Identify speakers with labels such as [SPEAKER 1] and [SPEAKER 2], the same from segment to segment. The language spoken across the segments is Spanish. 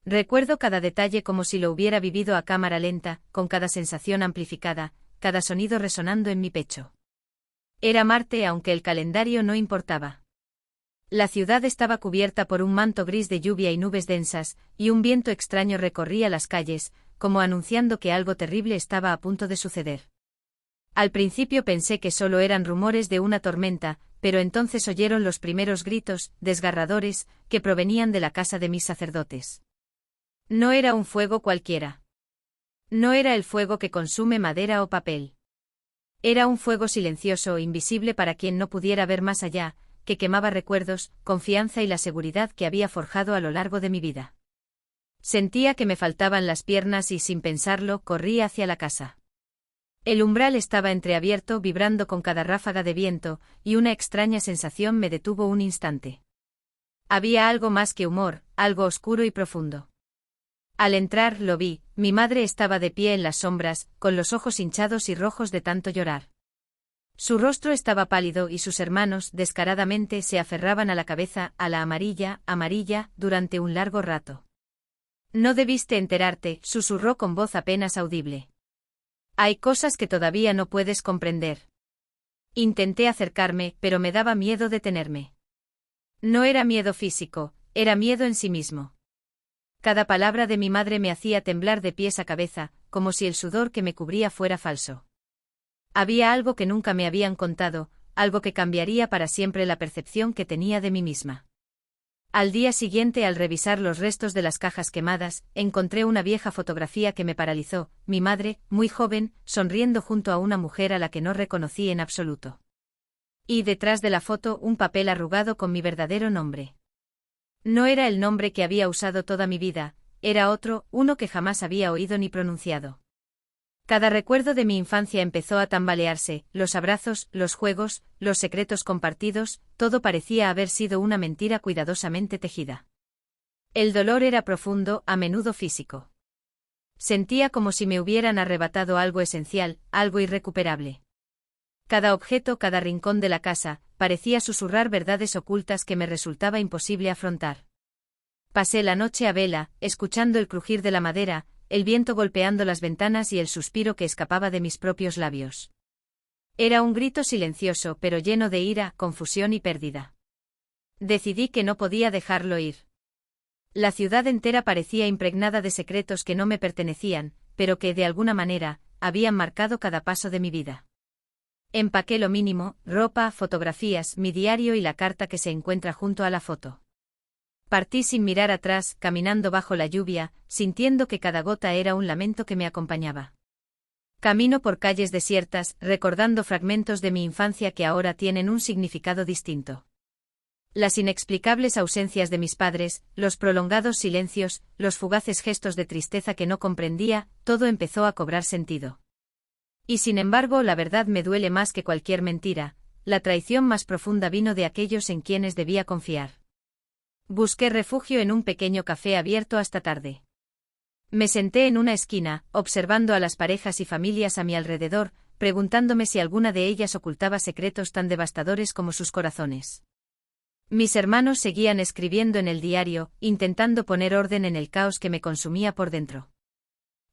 [SPEAKER 1] Recuerdo cada detalle como si lo hubiera vivido a cámara lenta, con cada sensación amplificada, cada sonido resonando en mi pecho. Era Marte aunque el calendario no importaba. La ciudad estaba cubierta por un manto gris de lluvia y nubes densas, y un viento extraño recorría las calles, como anunciando que algo terrible estaba a punto de suceder. Al principio pensé que solo eran rumores de una tormenta, pero entonces oyeron los primeros gritos, desgarradores, que provenían de la casa de mis sacerdotes. No era un fuego cualquiera. No era el fuego que consume madera o papel. Era un fuego silencioso, invisible para quien no pudiera ver más allá, que quemaba recuerdos, confianza y la seguridad que había forjado a lo largo de mi vida. Sentía que me faltaban las piernas y, sin pensarlo, corrí hacia la casa. El umbral estaba entreabierto, vibrando con cada ráfaga de viento, y una extraña sensación me detuvo un instante. Había algo más que humor, algo oscuro y profundo. Al entrar, lo vi, mi madre estaba de pie en las sombras, con los ojos hinchados y rojos de tanto llorar. Su rostro estaba pálido y sus hermanos, descaradamente, se aferraban a la cabeza, a la amarilla, durante un largo rato. «No debiste enterarte», susurró con voz apenas audible. «Hay cosas que todavía no puedes comprender». Intenté acercarme, pero me daba miedo detenerme. No era miedo físico, era miedo en sí mismo. Cada palabra de mi madre me hacía temblar de pies a cabeza, como si el sudor que me cubría fuera falso. Había algo que nunca me habían contado, algo que cambiaría para siempre la percepción que tenía de mí misma. Al día siguiente, al revisar los restos de las cajas quemadas, encontré una vieja fotografía que me paralizó, mi madre, muy joven, sonriendo junto a una mujer a la que no reconocí en absoluto. Y detrás de la foto un papel arrugado con mi verdadero nombre. No era el nombre que había usado toda mi vida, era otro, uno que jamás había oído ni pronunciado. Cada recuerdo de mi infancia empezó a tambalearse, los abrazos, los juegos, los secretos compartidos, todo parecía haber sido una mentira cuidadosamente tejida. El dolor era profundo, a menudo físico. Sentía como si me hubieran arrebatado algo esencial, algo irrecuperable. Cada objeto, cada rincón de la casa, parecía susurrar verdades ocultas que me resultaba imposible afrontar. Pasé la noche a vela, escuchando el crujir de la madera, el viento golpeando las ventanas y el suspiro que escapaba de mis propios labios. Era un grito silencioso pero lleno de ira, confusión y pérdida. Decidí que no podía dejarlo ir. La ciudad entera parecía impregnada de secretos que no me pertenecían, pero que, de alguna manera, habían marcado cada paso de mi vida. Empaqué lo mínimo, ropa, fotografías, mi diario y la carta que se encuentra junto a la foto. Partí sin mirar atrás, caminando bajo la lluvia, sintiendo que cada gota era un lamento que me acompañaba. Camino por calles desiertas, recordando fragmentos de mi infancia que ahora tienen un significado distinto. Las inexplicables ausencias de mis padres, los prolongados silencios, los fugaces gestos de tristeza que no comprendía, todo empezó a cobrar sentido. Y sin embargo, la verdad me duele más que cualquier mentira, la traición más profunda vino de aquellos en quienes debía confiar. Busqué refugio en un pequeño café abierto hasta tarde. Me senté en una esquina, observando a las parejas y familias a mi alrededor, preguntándome si alguna de ellas ocultaba secretos tan devastadores como sus corazones. Mis hermanos seguían escribiendo en el diario, intentando poner orden en el caos que me consumía por dentro.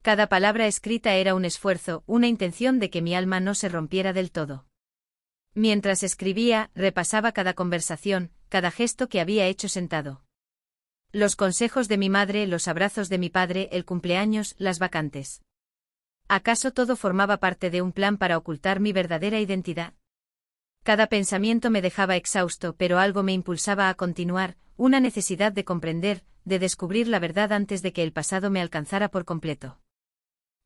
[SPEAKER 1] Cada palabra escrita era un esfuerzo, una intención de que mi alma no se rompiera del todo. Mientras escribía, repasaba cada conversación, cada gesto que había hecho sentado. Los consejos de mi madre, los abrazos de mi padre, el cumpleaños, las vacantes. ¿Acaso todo formaba parte de un plan para ocultar mi verdadera identidad? Cada pensamiento me dejaba exhausto, pero algo me impulsaba a continuar, una necesidad de comprender, de descubrir la verdad antes de que el pasado me alcanzara por completo.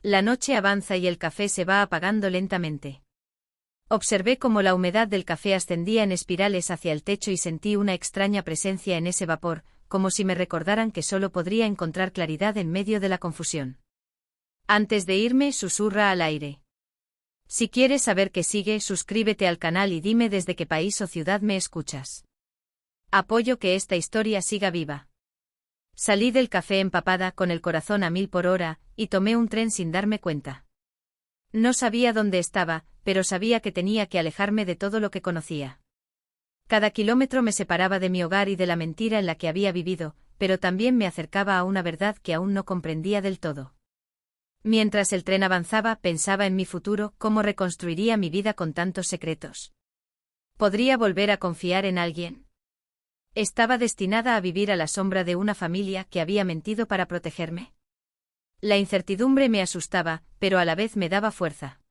[SPEAKER 1] La noche avanza y el café se va apagando lentamente. Observé cómo la humedad del café ascendía en espirales hacia el techo y sentí una extraña presencia en ese vapor, como si me recordaran que solo podría encontrar claridad en medio de la confusión. Antes de irme, susurra al aire. Si quieres saber qué sigue, suscríbete al canal y dime desde qué país o ciudad me escuchas. Apoyo que esta historia siga viva. Salí del café empapada, con el corazón a 1000 por hora, y tomé un tren sin darme cuenta. No sabía dónde estaba, pero sabía que tenía que alejarme de todo lo que conocía. Cada kilómetro me separaba de mi hogar y de la mentira en la que había vivido, pero también me acercaba a una verdad que aún no comprendía del todo. Mientras el tren avanzaba, pensaba en mi futuro, cómo reconstruiría mi vida con tantos secretos. ¿Podría volver a confiar en alguien? ¿Estaba destinada a vivir a la sombra de una familia que había mentido para protegerme? La incertidumbre me asustaba, pero a la vez me daba fuerza.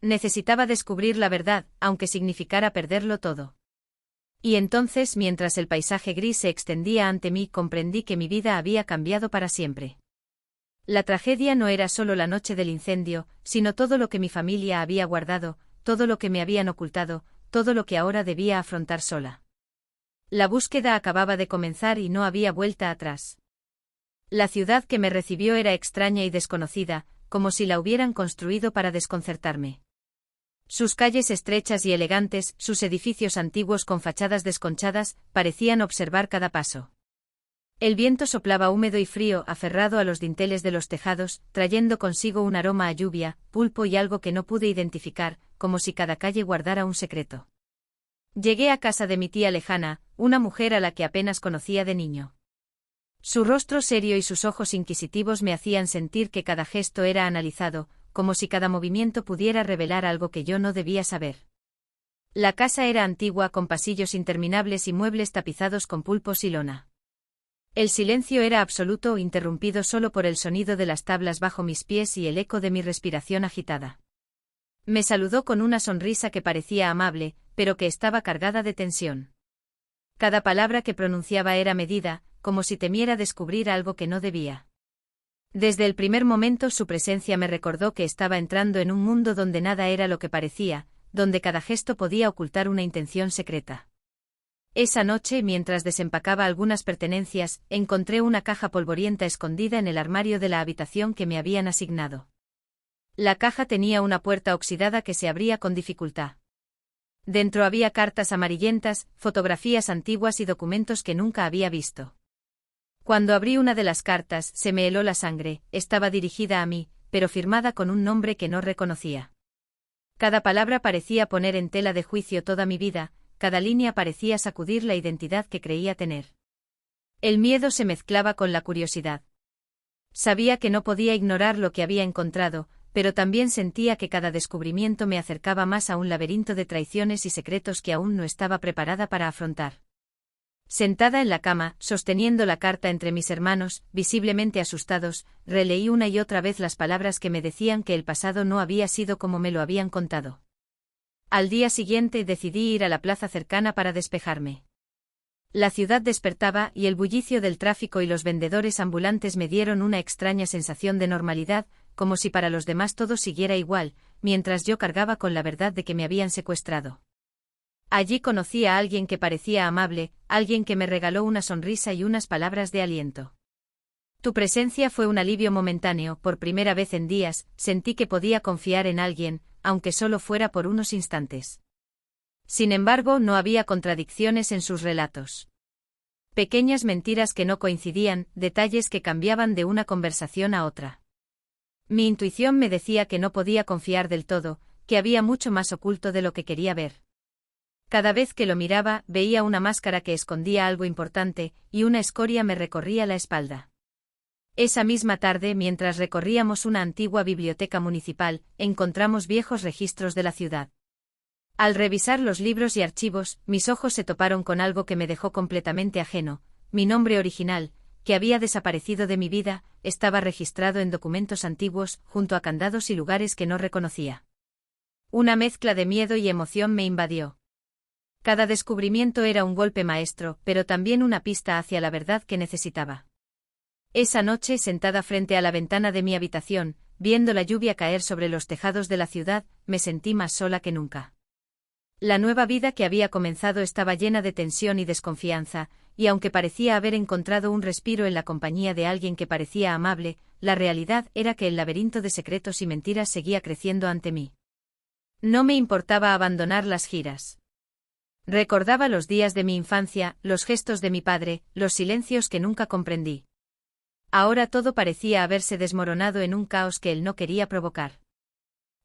[SPEAKER 1] Necesitaba descubrir la verdad, aunque significara perderlo todo. Y entonces, mientras el paisaje gris se extendía ante mí, comprendí que mi vida había cambiado para siempre. La tragedia no era solo la noche del incendio, sino todo lo que mi familia había guardado, todo lo que me habían ocultado, todo lo que ahora debía afrontar sola. La búsqueda acababa de comenzar y no había vuelta atrás. La ciudad que me recibió era extraña y desconocida, como si la hubieran construido para desconcertarme. Sus calles estrechas y elegantes, sus edificios antiguos con fachadas desconchadas, parecían observar cada paso. El viento soplaba húmedo y frío, aferrado a los dinteles de los tejados, trayendo consigo un aroma a lluvia, pulpo y algo que no pude identificar, como si cada calle guardara un secreto. Llegué a casa de mi tía lejana, una mujer a la que apenas conocía de niño. Su rostro serio y sus ojos inquisitivos me hacían sentir que cada gesto era analizado, como si cada movimiento pudiera revelar algo que yo no debía saber. La casa era antigua, con pasillos interminables y muebles tapizados con pulpos y lona. El silencio era absoluto, interrumpido solo por el sonido de las tablas bajo mis pies y el eco de mi respiración agitada. Me saludó con una sonrisa que parecía amable, pero que estaba cargada de tensión. Cada palabra que pronunciaba era medida, como si temiera descubrir algo que no debía. Desde el primer momento su presencia me recordó que estaba entrando en un mundo donde nada era lo que parecía, donde cada gesto podía ocultar una intención secreta. Esa noche, mientras desempacaba algunas pertenencias, encontré una caja polvorienta escondida en el armario de la habitación que me habían asignado. La caja tenía una puerta oxidada que se abría con dificultad. Dentro había cartas amarillentas, fotografías antiguas y documentos que nunca había visto. Cuando abrí una de las cartas, se me heló la sangre. Estaba dirigida a mí, pero firmada con un nombre que no reconocía. Cada palabra parecía poner en tela de juicio toda mi vida, cada línea parecía sacudir la identidad que creía tener. El miedo se mezclaba con la curiosidad. Sabía que no podía ignorar lo que había encontrado, pero también sentía que cada descubrimiento me acercaba más a un laberinto de traiciones y secretos que aún no estaba preparada para afrontar. Sentada en la cama, sosteniendo la carta entre mis hermanos, visiblemente asustados, releí una y otra vez las palabras que me decían que el pasado no había sido como me lo habían contado. Al día siguiente decidí ir a la plaza cercana para despejarme. La ciudad despertaba y el bullicio del tráfico y los vendedores ambulantes me dieron una extraña sensación de normalidad, como si para los demás todo siguiera igual, mientras yo cargaba con la verdad de que me habían secuestrado. Allí conocí a alguien que parecía amable, alguien que me regaló una sonrisa y unas palabras de aliento. Tu presencia fue un alivio momentáneo. Por primera vez en días, sentí que podía confiar en alguien, aunque solo fuera por unos instantes. Sin embargo, no había contradicciones en sus relatos. Pequeñas mentiras que no coincidían, detalles que cambiaban de una conversación a otra. Mi intuición me decía que no podía confiar del todo, que había mucho más oculto de lo que quería ver. Cada vez que lo miraba, veía una máscara que escondía algo importante, y una escoria me recorría la espalda. Esa misma tarde, mientras recorríamos una antigua biblioteca municipal, encontramos viejos registros de la ciudad. Al revisar los libros y archivos, mis ojos se toparon con algo que me dejó completamente ajeno. Mi nombre original, que había desaparecido de mi vida, estaba registrado en documentos antiguos, junto a candados y lugares que no reconocía. Una mezcla de miedo y emoción me invadió. Cada descubrimiento era un golpe maestro, pero también una pista hacia la verdad que necesitaba. Esa noche, sentada frente a la ventana de mi habitación, viendo la lluvia caer sobre los tejados de la ciudad, me sentí más sola que nunca. La nueva vida que había comenzado estaba llena de tensión y desconfianza, y aunque parecía haber encontrado un respiro en la compañía de alguien que parecía amable, la realidad era que el laberinto de secretos y mentiras seguía creciendo ante mí. No me importaba abandonar las giras. Recordaba los días de mi infancia, los gestos de mi padre, los silencios que nunca comprendí. Ahora todo parecía haberse desmoronado en un caos que él no quería provocar.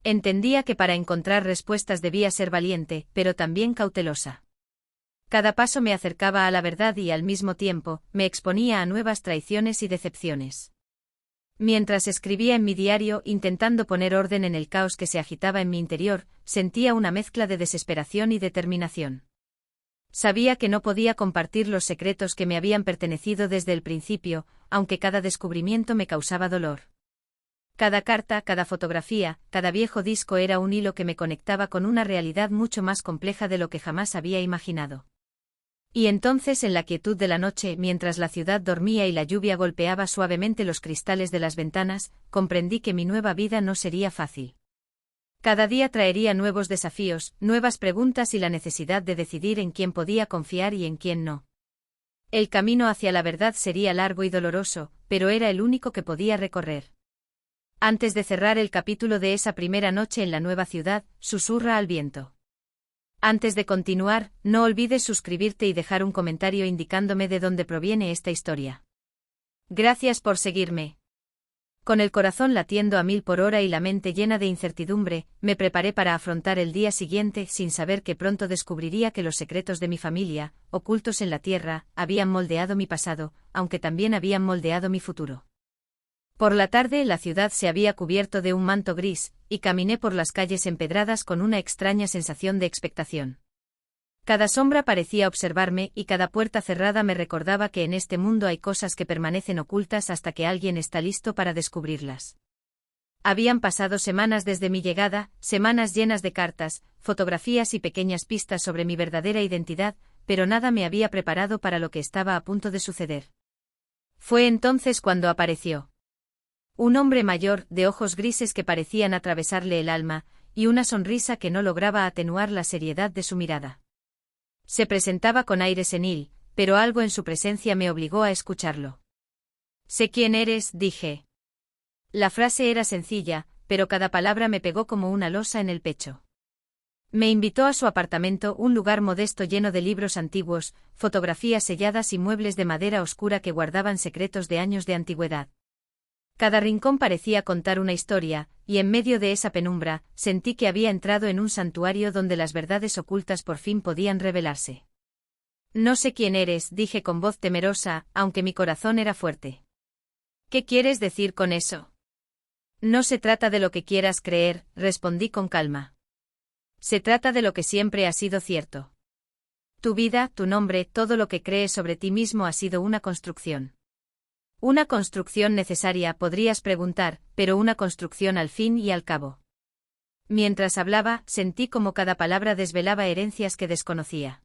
[SPEAKER 1] Entendía que para encontrar respuestas debía ser valiente, pero también cautelosa. Cada paso me acercaba a la verdad y, al mismo tiempo, me exponía a nuevas traiciones y decepciones. Mientras escribía en mi diario, intentando poner orden en el caos que se agitaba en mi interior, sentía una mezcla de desesperación y determinación. Sabía que no podía compartir los secretos que me habían pertenecido desde el principio, aunque cada descubrimiento me causaba dolor. Cada carta, cada fotografía, cada viejo disco era un hilo que me conectaba con una realidad mucho más compleja de lo que jamás había imaginado. Y entonces, en la quietud de la noche, mientras la ciudad dormía y la lluvia golpeaba suavemente los cristales de las ventanas, comprendí que mi nueva vida no sería fácil. Cada día traería nuevos desafíos, nuevas preguntas y la necesidad de decidir en quién podía confiar y en quién no. El camino hacia la verdad sería largo y doloroso, pero era el único que podía recorrer. Antes de cerrar el capítulo de esa primera noche en la nueva ciudad, susurra al viento. Antes de continuar, no olvides suscribirte y dejar un comentario indicándome de dónde proviene esta historia. Gracias por seguirme. Con el corazón latiendo a 1000 por hora y la mente llena de incertidumbre, me preparé para afrontar el día siguiente sin saber que pronto descubriría que los secretos de mi familia, ocultos en la tierra, habían moldeado mi pasado, aunque también habían moldeado mi futuro. Por la tarde la ciudad se había cubierto de un manto gris, y caminé por las calles empedradas con una extraña sensación de expectación. Cada sombra parecía observarme y cada puerta cerrada me recordaba que en este mundo hay cosas que permanecen ocultas hasta que alguien está listo para descubrirlas. Habían pasado semanas desde mi llegada, semanas llenas de cartas, fotografías y pequeñas pistas sobre mi verdadera identidad, pero nada me había preparado para lo que estaba a punto de suceder. Fue entonces cuando apareció. Un hombre mayor, de ojos grises que parecían atravesarle el alma, y una sonrisa que no lograba atenuar la seriedad de su mirada. Se presentaba con aire senil, pero algo en su presencia me obligó a escucharlo. «Sé quién eres», dije. La frase era sencilla, pero cada palabra me pegó como una losa en el pecho. Me invitó a su apartamento, un lugar modesto lleno de libros antiguos, fotografías selladas y muebles de madera oscura que guardaban secretos de años de antigüedad. Cada rincón parecía contar una historia, y en medio de esa penumbra, sentí que había entrado en un santuario donde las verdades ocultas por fin podían revelarse. «No sé quién eres», dije con voz temerosa, aunque mi corazón era fuerte. «¿Qué quieres decir con eso?» «No se trata de lo que quieras creer», respondí con calma. «Se trata de lo que siempre ha sido cierto. Tu vida, tu nombre, todo lo que crees sobre ti mismo ha sido una construcción. Una construcción necesaria, podrías preguntar, pero una construcción al fin y al cabo». Mientras hablaba, sentí como cada palabra desvelaba herencias que desconocía.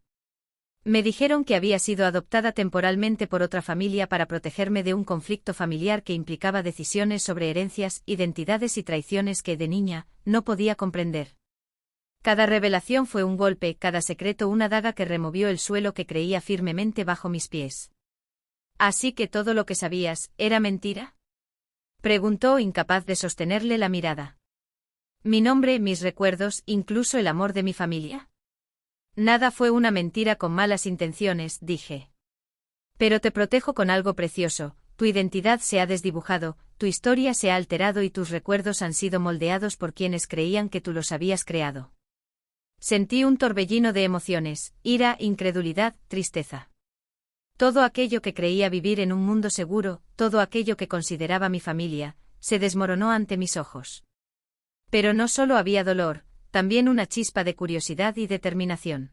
[SPEAKER 1] Me dijeron que había sido adoptada temporalmente por otra familia para protegerme de un conflicto familiar que implicaba decisiones sobre herencias, identidades y traiciones que, de niña, no podía comprender. Cada revelación fue un golpe, cada secreto una daga que removió el suelo que creía firmemente bajo mis pies. «¿Así que todo lo que sabías, era mentira?», preguntó, incapaz de sostenerle la mirada. «¿Mi nombre, mis recuerdos, incluso el amor de mi familia?». «Nada fue una mentira con malas intenciones», dije. «Pero te protejo con algo precioso, tu identidad se ha desdibujado, tu historia se ha alterado y tus recuerdos han sido moldeados por quienes creían que tú los habías creado». Sentí un torbellino de emociones, ira, incredulidad, tristeza. Todo aquello que creía vivir en un mundo seguro, todo aquello que consideraba mi familia, se desmoronó ante mis ojos. Pero no solo había dolor, también una chispa de curiosidad y determinación.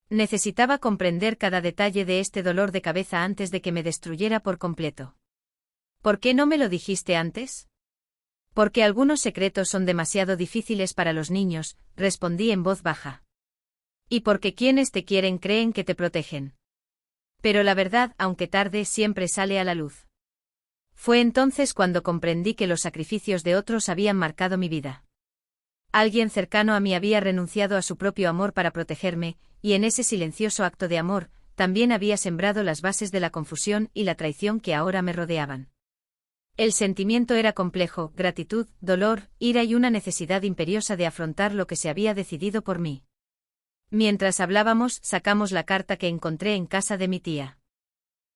[SPEAKER 1] Necesitaba comprender cada detalle de este dolor de cabeza antes de que me destruyera por completo. «¿Por qué no me lo dijiste antes?». «Porque algunos secretos son demasiado difíciles para los niños», respondí en voz baja. «Y porque quienes te quieren creen que te protegen. Pero la verdad, aunque tarde, siempre sale a la luz». Fue entonces cuando comprendí que los sacrificios de otros habían marcado mi vida. Alguien cercano a mí había renunciado a su propio amor para protegerme, y en ese silencioso acto de amor, también había sembrado las bases de la confusión y la traición que ahora me rodeaban. El sentimiento era complejo: gratitud, dolor, ira y una necesidad imperiosa de afrontar lo que se había decidido por mí. Mientras hablábamos, sacamos la carta que encontré en casa de mi tía.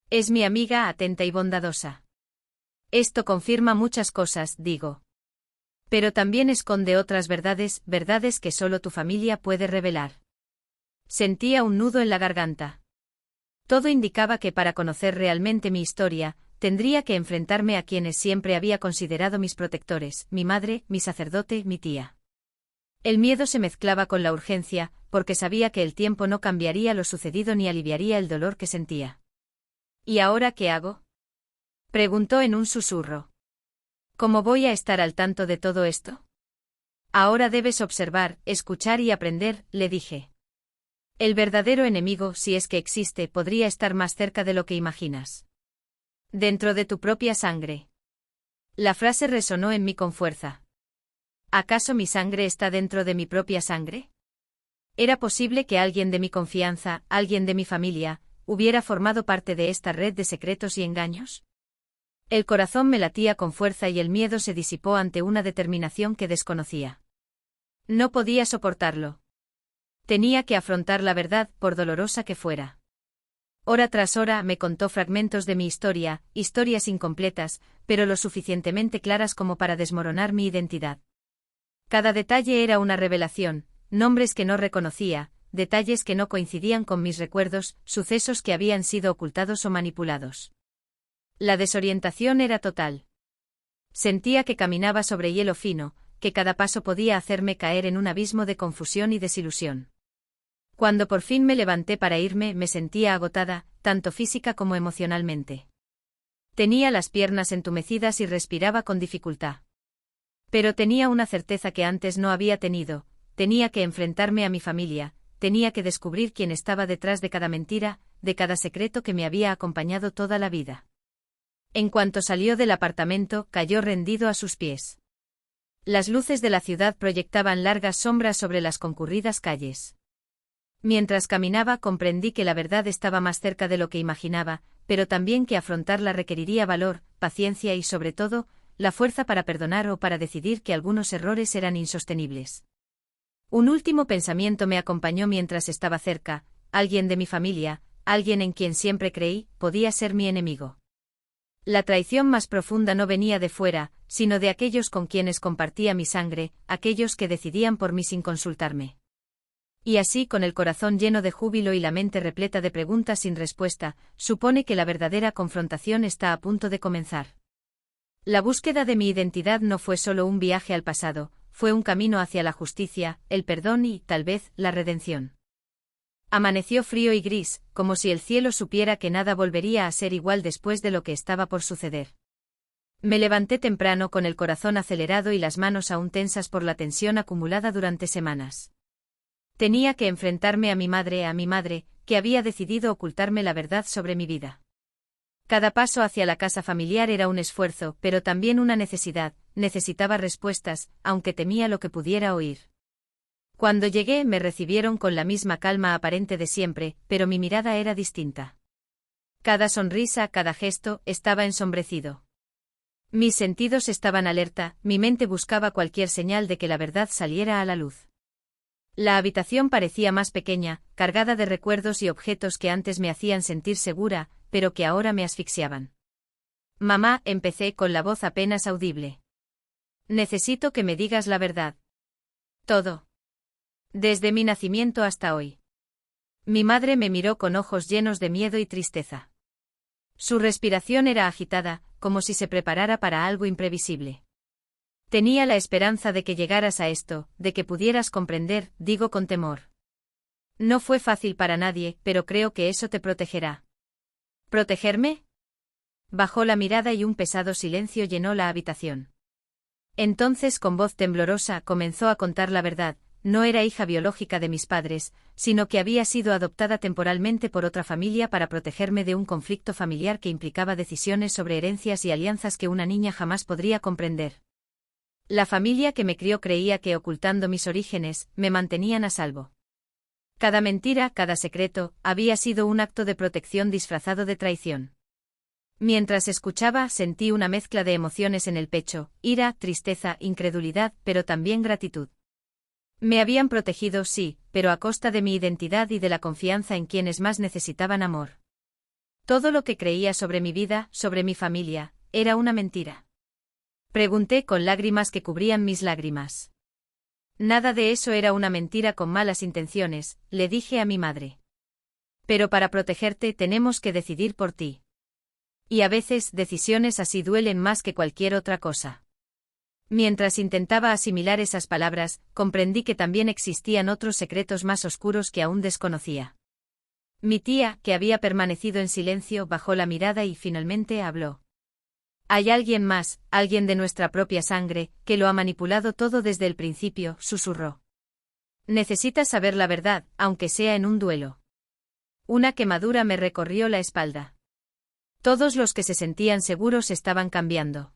[SPEAKER 1] «Es mi amiga, atenta y bondadosa. Esto confirma muchas cosas», digo. «Pero también esconde otras verdades, verdades que solo tu familia puede revelar. Sentía un nudo en la garganta. Todo indicaba que para conocer realmente mi historia, tendría que enfrentarme a quienes siempre había considerado mis protectores, mi madre, mi sacerdote, mi tía. El miedo se mezclaba con la urgencia, porque sabía que el tiempo no cambiaría lo sucedido ni aliviaría el dolor que sentía. ¿Y ahora qué hago?, preguntó en un susurro. ¿Cómo voy a estar al tanto de todo esto? Ahora debes observar, escuchar y aprender, le dije. El verdadero enemigo, si es que existe, podría estar más cerca de lo que imaginas. Dentro de tu propia sangre. La frase resonó en mí con fuerza. ¿Acaso mi sangre está dentro de mi propia sangre? ¿Era posible que alguien de mi confianza, alguien de mi familia, hubiera formado parte de esta red de secretos y engaños? El corazón me latía con fuerza y el miedo se disipó ante una determinación que desconocía. No podía soportarlo. Tenía que afrontar la verdad, por dolorosa que fuera. Hora tras hora me contó fragmentos de mi historia, historias incompletas, pero lo suficientemente claras como para desmoronar mi identidad. Cada detalle era una revelación, nombres que no reconocía, detalles que no coincidían con mis recuerdos, sucesos que habían sido ocultados o manipulados. La desorientación era total. Sentía que caminaba sobre hielo fino, que cada paso podía hacerme caer en un abismo de confusión y desilusión. Cuando por fin me levanté para irme, me sentía agotada, tanto física como emocionalmente. Tenía las piernas entumecidas y respiraba con dificultad. Pero tenía una certeza que antes no había tenido: tenía que enfrentarme a mi familia, tenía que descubrir quién estaba detrás de cada mentira, de cada secreto que me había acompañado toda la vida. En cuanto salió del apartamento, cayó rendido a sus pies. Las luces de la ciudad proyectaban largas sombras sobre las concurridas calles. Mientras caminaba comprendí que la verdad estaba más cerca de lo que imaginaba, pero también que afrontarla requeriría valor, paciencia y sobre todo, la fuerza para perdonar o para decidir que algunos errores eran insostenibles. Un último pensamiento me acompañó mientras estaba cerca: alguien de mi familia, alguien en quien siempre creí, podía ser mi enemigo. La traición más profunda no venía de fuera, sino de aquellos con quienes compartía mi sangre, aquellos que decidían por mí sin consultarme. Y así, con el corazón lleno de júbilo y la mente repleta de preguntas sin respuesta, supone que la verdadera confrontación está a punto de comenzar. La búsqueda de mi identidad no fue solo un viaje al pasado, fue un camino hacia la justicia, el perdón y, tal vez, la redención. Amaneció frío y gris, como si el cielo supiera que nada volvería a ser igual después de lo que estaba por suceder. Me levanté temprano con el corazón acelerado y las manos aún tensas por la tensión acumulada durante semanas. Tenía que enfrentarme a mi madre, que había decidido ocultarme la verdad sobre mi vida. Cada paso hacia la casa familiar era un esfuerzo, pero también una necesidad: necesitaba respuestas, aunque temía lo que pudiera oír. Cuando llegué me recibieron con la misma calma aparente de siempre, pero mi mirada era distinta. Cada sonrisa, cada gesto, estaba ensombrecido. Mis sentidos estaban alerta, mi mente buscaba cualquier señal de que la verdad saliera a la luz. La habitación parecía más pequeña, cargada de recuerdos y objetos que antes me hacían sentir segura, pero que ahora me asfixiaban. Mamá, empecé con la voz apenas audible. Necesito que me digas la verdad. Todo. Desde mi nacimiento hasta hoy. Mi madre me miró con ojos llenos de miedo y tristeza. Su respiración era agitada, como si se preparara para algo imprevisible. Tenía la esperanza de que llegaras a esto, de que pudieras comprender, digo con temor. No fue fácil para nadie, pero creo que eso te protegerá. ¿Protegerme? Bajó la mirada y un pesado silencio llenó la habitación. Entonces, con voz temblorosa, comenzó a contar la verdad: no era hija biológica de mis padres, sino que había sido adoptada temporalmente por otra familia para protegerme de un conflicto familiar que implicaba decisiones sobre herencias y alianzas que una niña jamás podría comprender. La familia que me crió creía que, ocultando mis orígenes, me mantenían a salvo. Cada mentira, cada secreto, había sido un acto de protección disfrazado de traición. Mientras escuchaba, sentí una mezcla de emociones en el pecho: ira, tristeza, incredulidad, pero también gratitud. Me habían protegido, sí, pero a costa de mi identidad y de la confianza en quienes más necesitaban amor. Todo lo que creía sobre mi vida, sobre mi familia, era una mentira. Pregunté con lágrimas que cubrían mis lágrimas. Nada de eso era una mentira con malas intenciones, le dije a mi madre. Pero para protegerte tenemos que decidir por ti. Y a veces decisiones así duelen más que cualquier otra cosa. Mientras intentaba asimilar esas palabras, comprendí que también existían otros secretos más oscuros que aún desconocía. Mi tía, que había permanecido en silencio, bajó la mirada y finalmente habló. Hay alguien más, alguien de nuestra propia sangre, que lo ha manipulado todo desde el principio, susurró. Necesitas saber la verdad, aunque sea en un duelo. Una quemadura me recorrió la espalda. Todos los que se sentían seguros estaban cambiando.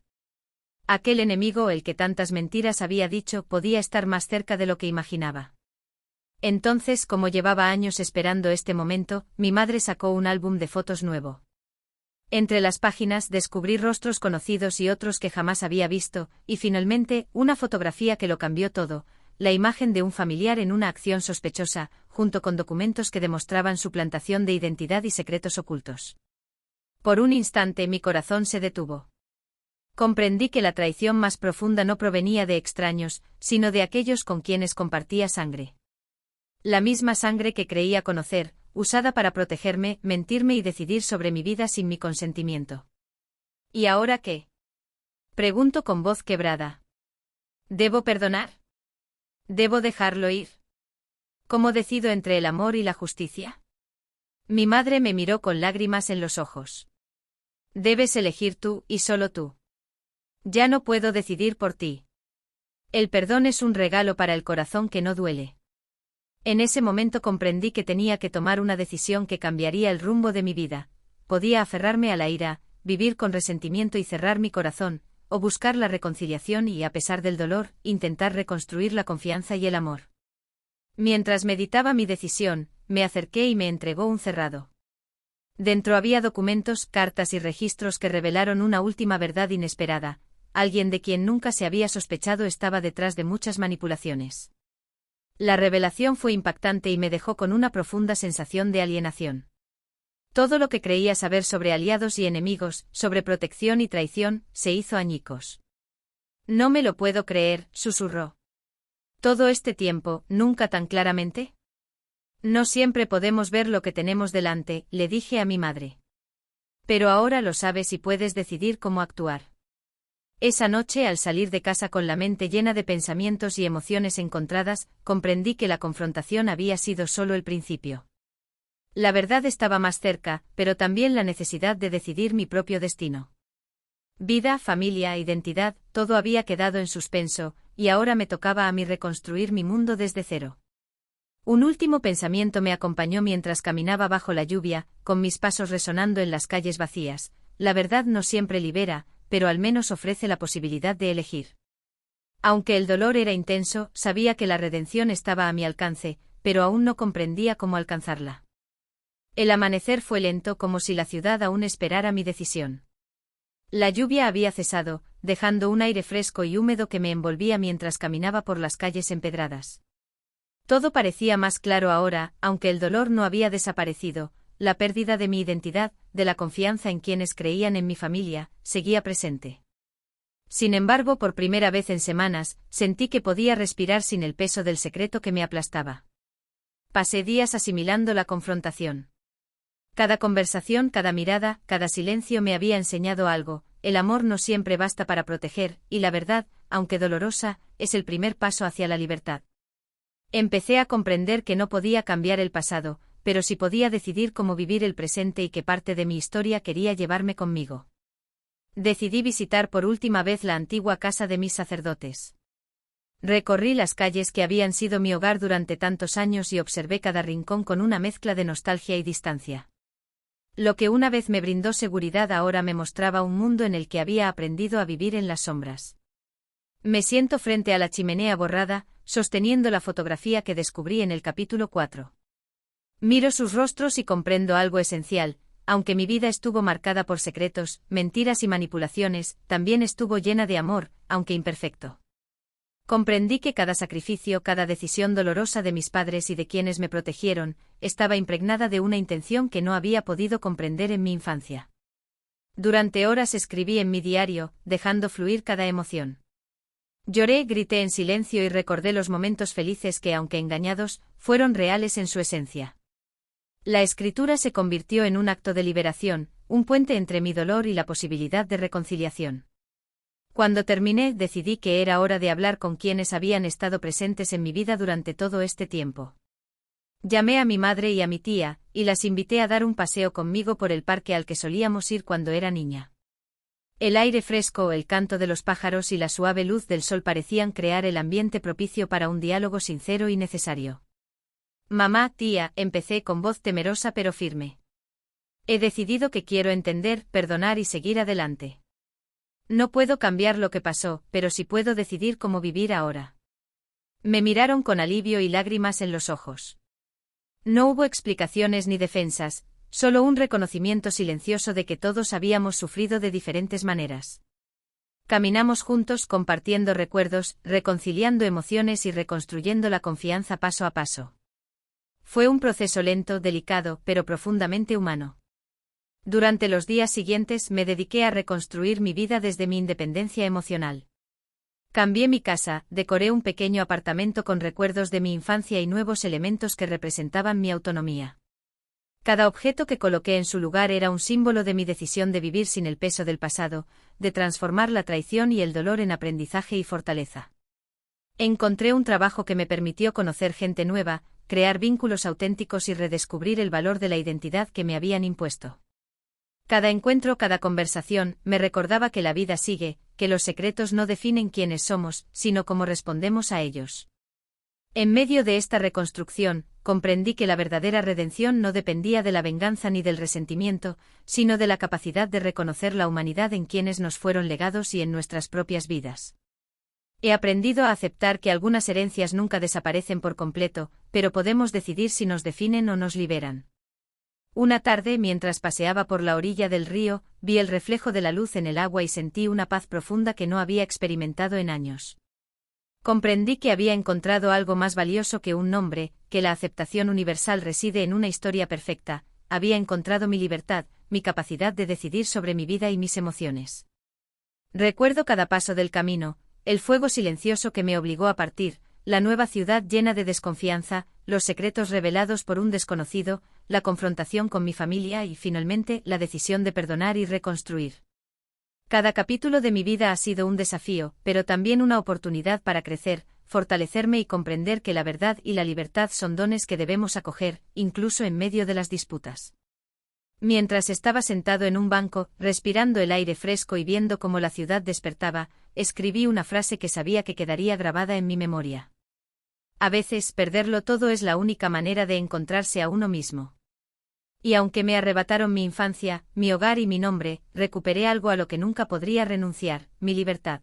[SPEAKER 1] Aquel enemigo, el que tantas mentiras había dicho, podía estar más cerca de lo que imaginaba. Entonces, como llevaba años esperando este momento, mi madre sacó un álbum de fotos nuevo. Entre las páginas descubrí rostros conocidos y otros que jamás había visto, y finalmente, una fotografía que lo cambió todo, la imagen de un familiar en una acción sospechosa, junto con documentos que demostraban su suplantación de identidad y secretos ocultos. Por un instante mi corazón se detuvo. Comprendí que la traición más profunda no provenía de extraños, sino de aquellos con quienes compartía sangre. La misma sangre que creía conocer, usada para protegerme, mentirme y decidir sobre mi vida sin mi consentimiento. ¿Y ahora qué? Pregunto con voz quebrada. ¿Debo perdonar? ¿Debo dejarlo ir? ¿Cómo decido entre el amor y la justicia? Mi madre me miró con lágrimas en los ojos. Debes elegir tú y solo tú. Ya no puedo decidir por ti. El perdón es un regalo para el corazón que no duele. En ese momento comprendí que tenía que tomar una decisión que cambiaría el rumbo de mi vida. Podía aferrarme a la ira, vivir con resentimiento y cerrar mi corazón, o buscar la reconciliación y, a pesar del dolor, intentar reconstruir la confianza y el amor. Mientras meditaba mi decisión, me acerqué y me entregó un cerrado. Dentro había documentos, cartas y registros que revelaron una última verdad inesperada. Alguien de quien nunca se había sospechado estaba detrás de muchas manipulaciones. La revelación fue impactante y me dejó con una profunda sensación de alienación. Todo lo que creía saber sobre aliados y enemigos, sobre protección y traición, se hizo añicos. No me lo puedo creer, susurró. ¿Todo este tiempo, nunca tan claramente? No siempre podemos ver lo que tenemos delante, le dije a mi madre. Pero ahora lo sabes y puedes decidir cómo actuar. Esa noche, al salir de casa con la mente llena de pensamientos y emociones encontradas, comprendí que la confrontación había sido solo el principio. La verdad estaba más cerca, pero también la necesidad de decidir mi propio destino. Vida, familia, identidad, todo había quedado en suspenso, y ahora me tocaba a mí reconstruir mi mundo desde cero. Un último pensamiento me acompañó mientras caminaba bajo la lluvia, con mis pasos resonando en las calles vacías. La verdad no siempre libera, pero al menos ofrece la posibilidad de elegir. Aunque el dolor era intenso, sabía que la redención estaba a mi alcance, pero aún no comprendía cómo alcanzarla. El amanecer fue lento, como si la ciudad aún esperara mi decisión. La lluvia había cesado, dejando un aire fresco y húmedo que me envolvía mientras caminaba por las calles empedradas. Todo parecía más claro ahora, aunque el dolor no había desaparecido. La pérdida de mi identidad, de la confianza en quienes creían en mi familia, seguía presente. Sin embargo, por primera vez en semanas, sentí que podía respirar sin el peso del secreto que me aplastaba. Pasé días asimilando la confrontación. Cada conversación, cada mirada, cada silencio me había enseñado algo. El amor no siempre basta para proteger, y la verdad, aunque dolorosa, es el primer paso hacia la libertad. Empecé a comprender que no podía cambiar el pasado, pero sí podía decidir cómo vivir el presente y qué parte de mi historia quería llevarme conmigo. Decidí visitar por última vez la antigua casa de mis sacerdotes. Recorrí las calles que habían sido mi hogar durante tantos años y observé cada rincón con una mezcla de nostalgia y distancia. Lo que una vez me brindó seguridad ahora me mostraba un mundo en el que había aprendido a vivir en las sombras. Me siento frente a la chimenea borrada, sosteniendo la fotografía que descubrí en el capítulo 4. Miro sus rostros y comprendo algo esencial. Aunque mi vida estuvo marcada por secretos, mentiras y manipulaciones, también estuvo llena de amor, aunque imperfecto. Comprendí que cada sacrificio, cada decisión dolorosa de mis padres y de quienes me protegieron, estaba impregnada de una intención que no había podido comprender en mi infancia. Durante horas escribí en mi diario, dejando fluir cada emoción. Lloré, grité en silencio y recordé los momentos felices que, aunque engañados, fueron reales en su esencia. La escritura se convirtió en un acto de liberación, un puente entre mi dolor y la posibilidad de reconciliación. Cuando terminé, decidí que era hora de hablar con quienes habían estado presentes en mi vida durante todo este tiempo. Llamé a mi madre y a mi tía, y las invité a dar un paseo conmigo por el parque al que solíamos ir cuando era niña. El aire fresco, el canto de los pájaros y la suave luz del sol parecían crear el ambiente propicio para un diálogo sincero y necesario. Mamá, tía, empecé con voz temerosa pero firme. He decidido que quiero entender, perdonar y seguir adelante. No puedo cambiar lo que pasó, pero sí puedo decidir cómo vivir ahora. Me miraron con alivio y lágrimas en los ojos. No hubo explicaciones ni defensas, solo un reconocimiento silencioso de que todos habíamos sufrido de diferentes maneras. Caminamos juntos compartiendo recuerdos, reconciliando emociones y reconstruyendo la confianza paso a paso. Fue un proceso lento, delicado, pero profundamente humano. Durante los días siguientes me dediqué a reconstruir mi vida desde mi independencia emocional. Cambié mi casa, decoré un pequeño apartamento con recuerdos de mi infancia y nuevos elementos que representaban mi autonomía. Cada objeto que coloqué en su lugar era un símbolo de mi decisión de vivir sin el peso del pasado, de transformar la traición y el dolor en aprendizaje y fortaleza. Encontré un trabajo que me permitió conocer gente nueva, crear vínculos auténticos y redescubrir el valor de la identidad que me habían impuesto. Cada encuentro, cada conversación, me recordaba que la vida sigue, que los secretos no definen quiénes somos, sino cómo respondemos a ellos. En medio de esta reconstrucción, comprendí que la verdadera redención no dependía de la venganza ni del resentimiento, sino de la capacidad de reconocer la humanidad en quienes nos fueron legados y en nuestras propias vidas. He aprendido a aceptar que algunas herencias nunca desaparecen por completo, pero podemos decidir si nos definen o nos liberan. Una tarde, mientras paseaba por la orilla del río, vi el reflejo de la luz en el agua y sentí una paz profunda que no había experimentado en años. Comprendí que había encontrado algo más valioso que un nombre, que la aceptación universal reside en una historia perfecta, había encontrado mi libertad, mi capacidad de decidir sobre mi vida y mis emociones. Recuerdo cada paso del camino, el fuego silencioso que me obligó a partir, la nueva ciudad llena de desconfianza, los secretos revelados por un desconocido, la confrontación con mi familia y, finalmente, la decisión de perdonar y reconstruir. Cada capítulo de mi vida ha sido un desafío, pero también una oportunidad para crecer, fortalecerme y comprender que la verdad y la libertad son dones que debemos acoger, incluso en medio de las disputas. Mientras estaba sentado en un banco, respirando el aire fresco y viendo cómo la ciudad despertaba, escribí una frase que sabía que quedaría grabada en mi memoria. A veces, perderlo todo es la única manera de encontrarse a uno mismo. Y aunque me arrebataron mi infancia, mi hogar y mi nombre, recuperé algo a lo que nunca podría renunciar, mi libertad.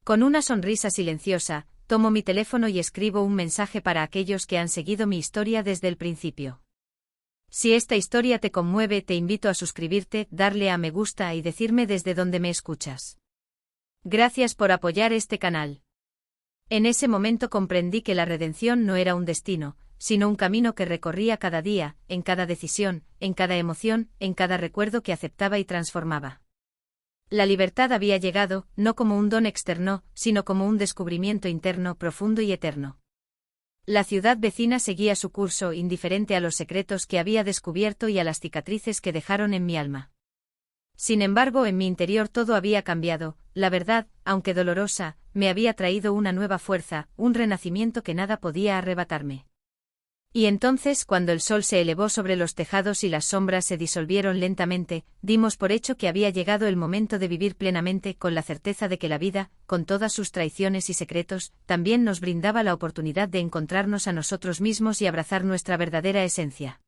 [SPEAKER 1] Con una sonrisa silenciosa, tomo mi teléfono y escribo un mensaje para aquellos que han seguido mi historia desde el principio. Si esta historia te conmueve, te invito a suscribirte, darle a me gusta y decirme desde dónde me escuchas. Gracias por apoyar este canal. En ese momento comprendí que la redención no era un destino, sino un camino que recorría cada día, en cada decisión, en cada emoción, en cada recuerdo que aceptaba y transformaba. La libertad había llegado, no como un don externo, sino como un descubrimiento interno profundo y eterno. La ciudad vecina seguía su curso, indiferente a los secretos que había descubierto y a las cicatrices que dejaron en mi alma. Sin embargo, en mi interior todo había cambiado, la verdad, aunque dolorosa, me había traído una nueva fuerza, un renacimiento que nada podía arrebatarme. Y entonces, cuando el sol se elevó sobre los tejados y las sombras se disolvieron lentamente, dimos por hecho que había llegado el momento de vivir plenamente, con la certeza de que la vida, con todas sus traiciones y secretos, también nos brindaba la oportunidad de encontrarnos a nosotros mismos y abrazar nuestra verdadera esencia.